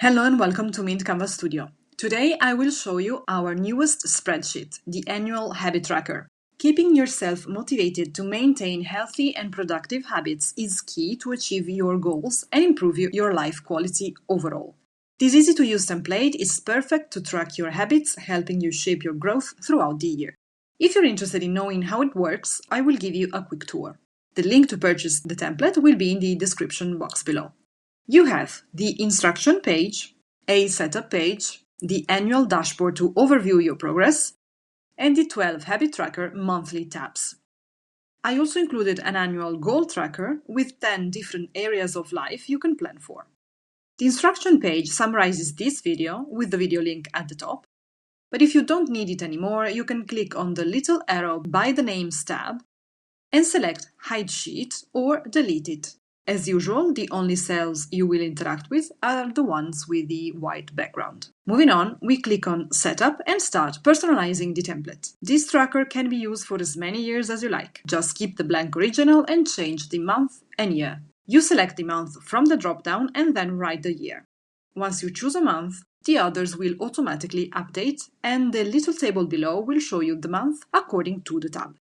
Hello and welcome to Mint Canvas Studio. Today I will show you our newest spreadsheet, the Annual Habit Tracker. Keeping yourself motivated to maintain healthy and productive habits is key to achieve your goals and improve your life quality overall. This easy-to-use template is perfect to track your habits, helping you shape your growth throughout the year. If you're interested in knowing how it works, I will give you a quick tour. The link to purchase the template will be in the description box below. You have the instruction page, a setup page, the annual dashboard to overview your progress, and the 12 Habit Tracker monthly tabs. I also included an annual goal tracker with 10 different areas of life you can plan for. The instruction page summarizes this video with the video link at the top, but if you don't need it anymore, you can click on the little arrow by the Names tab and select Hide Sheet or Delete it. As usual, the only cells you will interact with are the ones with the white background. Moving on, we click on Setup and start personalizing the template. This tracker can be used for as many years as you like. Just keep the blank original and change the month and year. You select the month from the drop-down and then write the year. Once you choose a month, the others will automatically update and the little table below will show you the month according to the tab.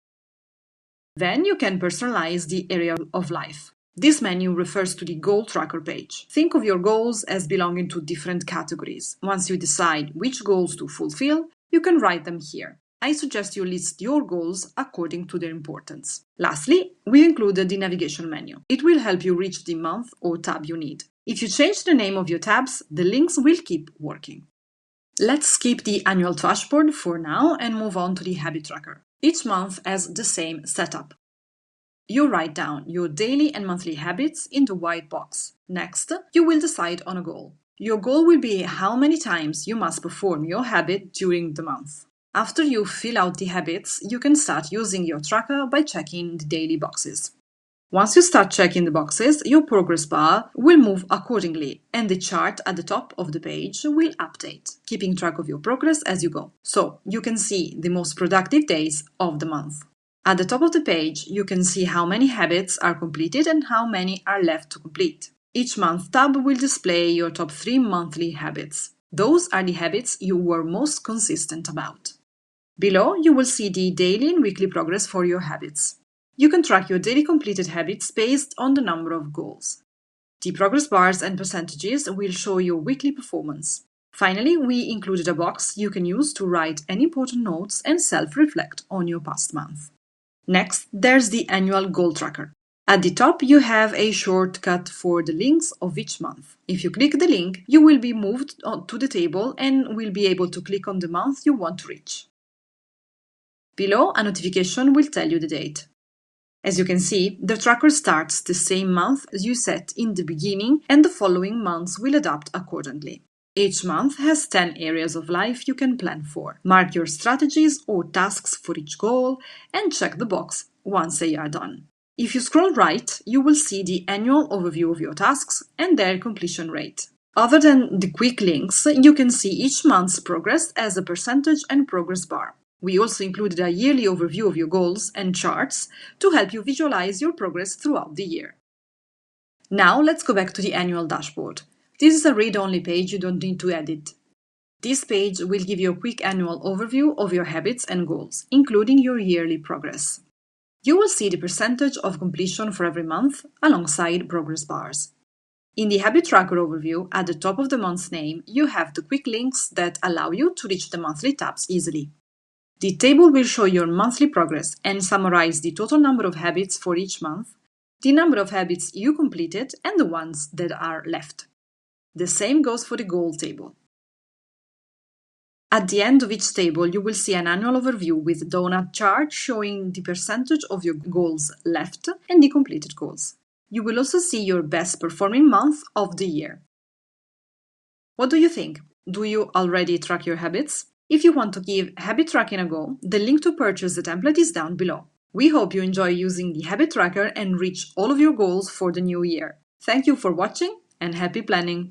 Then you can personalize the area of life. This menu refers to the goal tracker page. Think of your goals as belonging to different categories. Once you decide which goals to fulfill, you can write them here. I suggest you list your goals according to their importance. Lastly, we included the navigation menu. It will help you reach the month or tab you need. If you change the name of your tabs, the links will keep working. Let's skip the annual dashboard for now and move on to the habit tracker. Each month has the same setup. You write down your daily and monthly habits in the white box. Next, you will decide on a goal. Your goal will be how many times you must perform your habit during the month. After you fill out the habits, you can start using your tracker by checking the daily boxes. Once you start checking the boxes, your progress bar will move accordingly and the chart at the top of the page will update, keeping track of your progress as you go. So you can see the most productive days of the month. At the top of the page, you can see how many habits are completed and how many are left to complete. Each month tab will display your top 3 monthly habits. Those are the habits you were most consistent about. Below, you will see the daily and weekly progress for your habits. You can track your daily completed habits based on the number of goals. The progress bars and percentages will show your weekly performance. Finally, we included a box you can use to write any important notes and self-reflect on your past month. Next, there's the annual goal tracker. At the top, you have a shortcut for the links of each month. If you click the link, you will be moved to the table and will be able to click on the month you want to reach. Below, a notification will tell you the date. As you can see, the tracker starts the same month as you set in the beginning and the following months will adapt accordingly. Each month has 10 areas of life you can plan for. Mark your strategies or tasks for each goal and check the box once they are done. If you scroll right, you will see the annual overview of your tasks and their completion rate. Other than the quick links, you can see each month's progress as a percentage and progress bar. We also included a yearly overview of your goals and charts to help you visualize your progress throughout the year. Now let's go back to the annual dashboard. This is a read-only page you don't need to edit. This page will give you a quick annual overview of your habits and goals, including your yearly progress. You will see the percentage of completion for every month alongside progress bars. In the habit tracker overview, at the top of the month's name, you have the quick links that allow you to reach the monthly tabs easily. The table will show your monthly progress and summarize the total number of habits for each month, the number of habits you completed, and the ones that are left. The same goes for the goal table. At the end of each table, you will see an annual overview with a donut chart showing the percentage of your goals left and the completed goals. You will also see your best performing month of the year. What do you think? Do you already track your habits? If you want to give habit tracking a go, the link to purchase the template is down below. We hope you enjoy using the habit tracker and reach all of your goals for the new year. Thank you for watching and happy planning!